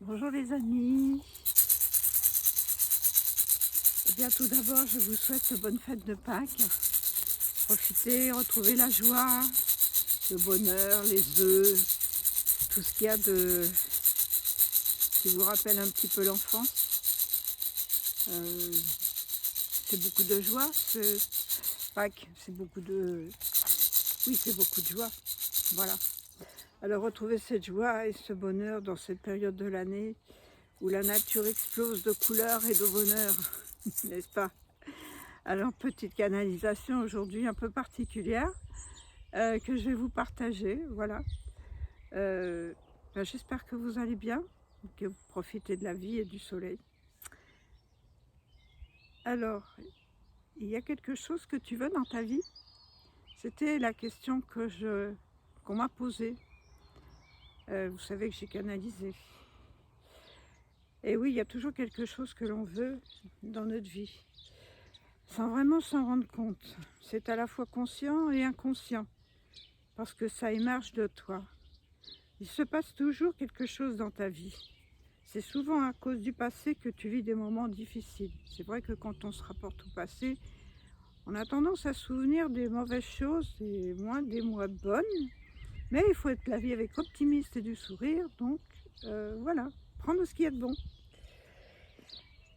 Bonjour les amis. Eh bien tout d'abord je vous souhaite de bonnes fêtes de Pâques. Profitez, retrouvez la joie, le bonheur, les œufs, tout ce qu'il y a de qui vous rappelle un petit peu l'enfance. C'est beaucoup de joie, Pâques, c'est beaucoup de... Oui, c'est beaucoup de joie, voilà. Alors retrouvez cette joie et ce bonheur dans cette période de l'année où la nature explose de couleurs et de bonheur, n'est-ce pas? Alors, petite canalisation aujourd'hui un peu particulière que je vais vous partager, voilà. J'espère que vous allez bien, que vous profitez de la vie et du soleil. Alors, il y a quelque chose que tu veux dans ta vie? C'était la question qu'on m'a posée. Vous savez que j'ai canalisé. Et oui, il y a toujours quelque chose que l'on veut dans notre vie, sans vraiment s'en rendre compte. C'est à la fois conscient et inconscient, parce que ça émerge de toi. Il se passe toujours quelque chose dans ta vie. C'est souvent à cause du passé que tu vis des moments difficiles. C'est vrai que quand on se rapporte au passé, on a tendance à se souvenir des mauvaises choses et moins des moins bonnes. Mais il faut être la vie avec optimisme et du sourire. Donc voilà, prendre ce qu'il y a de bon.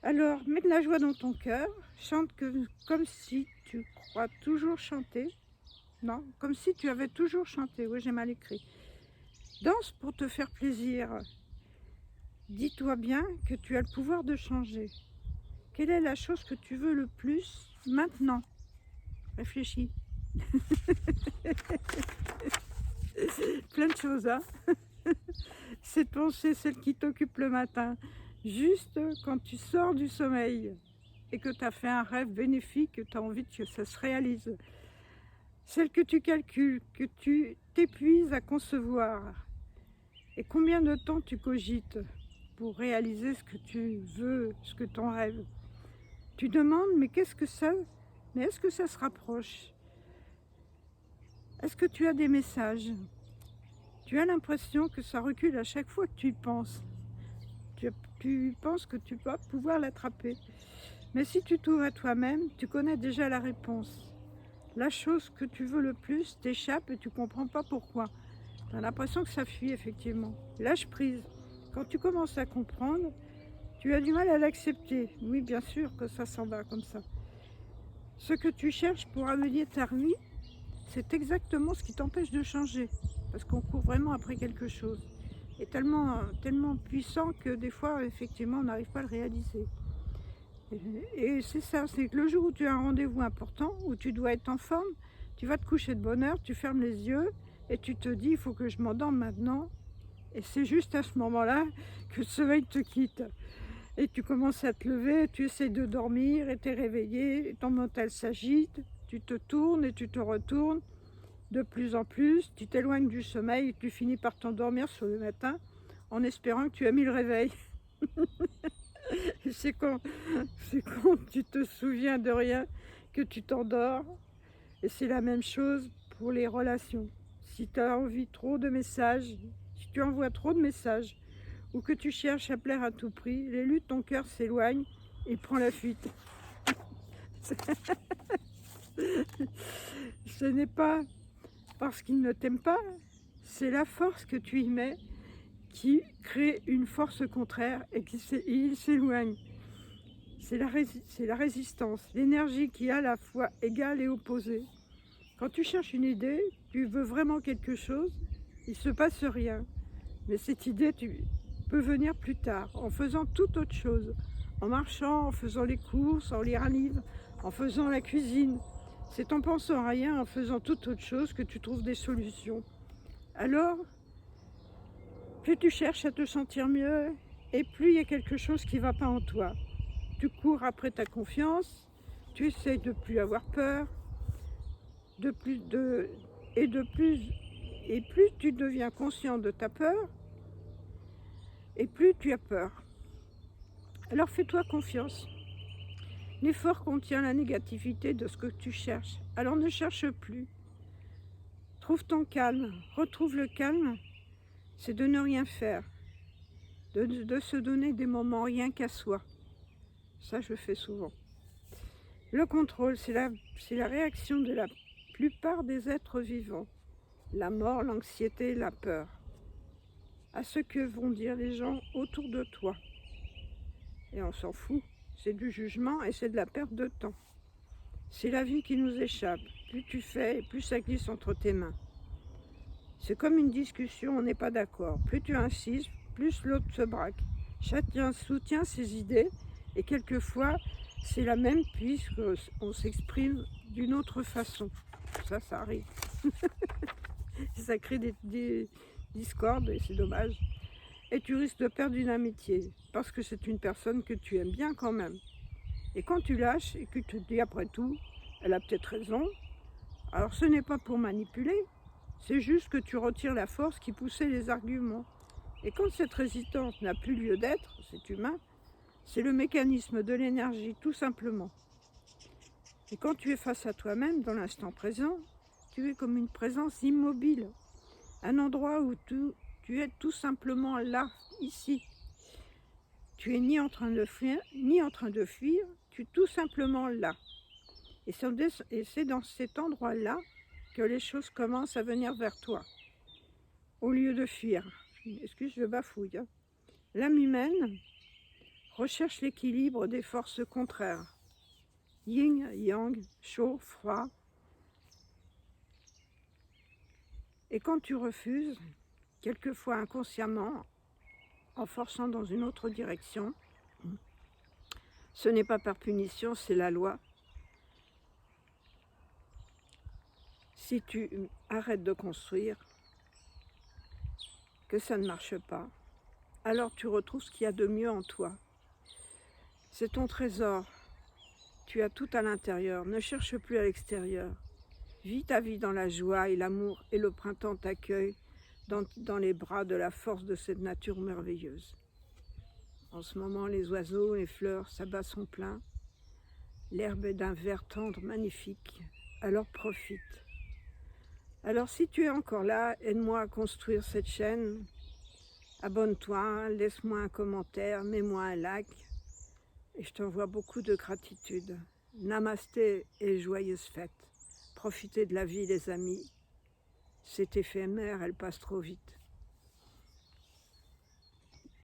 Alors, mets de la joie dans ton cœur. Chante comme si tu crois toujours chanter. Non, comme si tu avais toujours chanté. Oui, j'ai mal écrit. Danse pour te faire plaisir. Dis-toi bien que tu as le pouvoir de changer. Quelle est la chose que tu veux le plus maintenant? Réfléchis. Plein de choses, hein. Cette pensée, celle qui t'occupe le matin, juste quand tu sors du sommeil et que tu as fait un rêve bénéfique, que tu as envie que ça se réalise. Celle que tu calcules, que tu t'épuises à concevoir. Et combien de temps tu cogites pour réaliser ce que tu veux, ce que ton rêve. Tu demandes, mais qu'est-ce que ça? Mais est-ce que ça se rapproche? Est-ce que tu as des messages? Tu as l'impression que ça recule à chaque fois que tu y penses. Tu penses que tu vas pouvoir l'attraper. Mais si tu t'ouvres à toi-même, tu connais déjà la réponse. La chose que tu veux le plus t'échappe et tu ne comprends pas pourquoi. Tu as l'impression que ça fuit, effectivement. Lâche prise. Quand tu commences à comprendre, tu as du mal à l'accepter. Oui, bien sûr que ça s'en va comme ça. Ce que tu cherches pour amener ta vie, c'est exactement ce qui t'empêche de changer. Parce qu'on court vraiment après quelque chose. Et tellement puissant que des fois, effectivement, on n'arrive pas à le réaliser. Et c'est ça, c'est que le jour où tu as un rendez-vous important, où tu dois être en forme, tu vas te coucher de bonne heure, tu fermes les yeux et tu te dis, il faut que je m'endorme maintenant. Et c'est juste à ce moment-là que le sommeil te quitte. Et tu commences à te lever, tu essaies de dormir et tu es réveillé, et ton mental s'agite, tu te tournes et tu te retournes de plus en plus, tu t'éloignes du sommeil et tu finis par t'endormir sur le matin en espérant que tu as mis le réveil. C'est quand tu te souviens de rien que tu t'endors. Et c'est la même chose pour les relations. Si tu as envie trop de messages, si tu envoies trop de messages, ou que tu cherches à plaire à tout prix, l'élu de ton cœur s'éloigne et prend la fuite. Ce n'est pas parce qu'il ne t'aime pas, c'est la force que tu y mets qui crée une force contraire et il s'éloigne. C'est la résistance, l'énergie qui est à la fois égale et opposée. Quand tu cherches une idée, tu veux vraiment quelque chose, il ne se passe rien. Mais cette idée, tu peux venir plus tard, en faisant toute autre chose, en marchant, en faisant les courses, en lisant un livre, en faisant la cuisine. C'est en pensant à rien, en faisant toute autre chose, que tu trouves des solutions. Alors, plus tu cherches à te sentir mieux, et plus il y a quelque chose qui ne va pas en toi. Tu cours après ta confiance, tu essaies de ne plus avoir peur, et plus tu deviens conscient de ta peur, et plus tu as peur. Alors fais-toi confiance. L'effort contient la négativité de ce que tu cherches. Alors ne cherche plus. Trouve ton calme. Retrouve le calme, c'est de ne rien faire. de se donner des moments rien qu'à soi. Ça, je fais souvent. Le contrôle, c'est la réaction de la plupart des êtres vivants. La mort, l'anxiété, la peur. À ce que vont dire les gens autour de toi. Et on s'en fout. C'est du jugement et c'est de la perte de temps. C'est la vie qui nous échappe. Plus tu fais, plus ça glisse entre tes mains. C'est comme une discussion, on n'est pas d'accord. Plus tu insistes, plus l'autre se braque. Chacun soutient ses idées et quelquefois c'est la même puisqu'on s'exprime d'une autre façon. Ça arrive. Ça crée des discordes et c'est dommage. Et tu risques de perdre une amitié parce que c'est une personne que tu aimes bien quand même. Et quand tu lâches et que tu te dis après tout, elle a peut-être raison, alors ce n'est pas pour manipuler, c'est juste que tu retires la force qui poussait les arguments. Et quand cette résistance n'a plus lieu d'être, c'est humain, c'est le mécanisme de l'énergie tout simplement. Et quand tu es face à toi-même dans l'instant présent, tu es comme une présence immobile, un endroit où tu es tout simplement là, ici. Tu es ni en train de fuir, tu es tout simplement là. Et c'est dans cet endroit-là que les choses commencent à venir vers toi, au lieu de fuir. Excuse, je bafouille. Hein. L'âme humaine recherche l'équilibre des forces contraires. Yin, yang, chaud, froid. Et quand tu refuses, quelquefois inconsciemment, en forçant dans une autre direction, ce n'est pas par punition, c'est la loi. Si tu arrêtes de construire, que ça ne marche pas, alors tu retrouves ce qu'il y a de mieux en toi. C'est ton trésor. Tu as tout à l'intérieur. Ne cherche plus à l'extérieur. Vis ta vie dans la joie et l'amour et le printemps t'accueille dans les bras de la force de cette nature merveilleuse. En ce moment, les oiseaux, les fleurs s'abattent son plein. L'herbe est d'un vert tendre, magnifique. Alors profite. Alors si tu es encore là, aide-moi à construire cette chaîne. Abonne-toi, laisse-moi un commentaire, mets-moi un like. Et je t'envoie beaucoup de gratitude. Namasté et joyeuses fêtes. Profitez de la vie, les amis. C'est éphémère, elle passe trop vite.